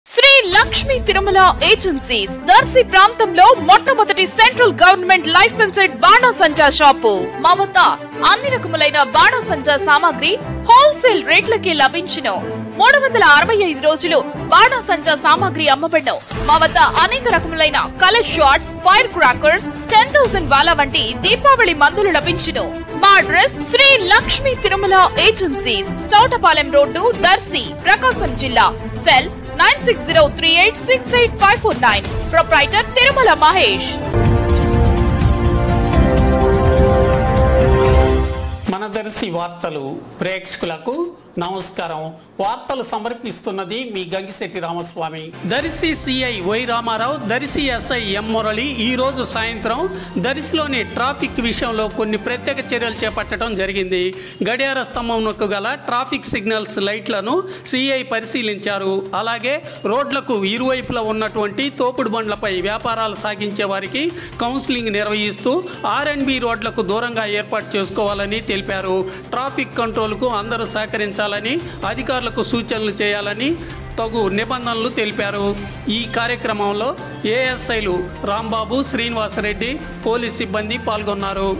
Shri Lakshmi Tirumala agencies Darsi ప్రాంతంలో మొట్టమొదటి central government licensed బాణసంచా shop. మా వద్ద అన్ని రకములైన బాణసంచా సామాగ్రి హోల్సేల్ రేట్లకి లభించును. 365 రోజులు బాణసంచా సామాగ్రి అమ్మబడును. మా వద్ద అనేక రకములైన కలర్ షాట్స్, ఫైర్ క్రాకర్స్, 10,000 వాలా వంటి దీపావళి మందులు లభించును. మా address Shri Lakshmi Tirumala agencies, Chowtapalem road, Darsi, Prakasam జిల్లా. సెల్ 9603868549. ప్రొప్రైటర్ తిరుమల మహేష్. మన దర్శి వార్తలు ప్రేక్షకులకు నమస్కారం. వార్తలు సమర్పిస్తున్నది మీ Gangisetti Ramaswamy. Darsi CI Y Ramarao, Darsi SI M Murali ఈ రోజు సాయంత్రం దర్శిలోని ట్రాఫిక్ విషయంలో కొన్ని ప్రత్యేక చర్యలు చేపట్టడం జరిగింది. గడియార స్తంభంకు గల ట్రాఫిక్ సిగ్నల్స్ లైట్లను సిఐ పరిశీలించారు. అలాగే రోడ్లకు ఇరువైపులా ఉన్నటువంటి తోపుడు బండ్లపై వ్యాపారాలు సాగించే వారికి కౌన్సిలింగ్ నిర్వహిస్తూ R&B రోడ్లకు దూరంగా ఏర్పాటు చేసుకోవాలని తెలిపారు. ట్రాఫిక్ కంట్రోల్కు అందరూ సహకరించాలని, అధికారులకు సూచనలు చేయాలని తగు నిబంధనలు తెలిపారు. ఈ కార్యక్రమంలో ఏఎస్ఐలు రాంబాబు, శ్రీనివాసరెడ్డి, పోలీస్ సిబ్బంది పాల్గొన్నారు.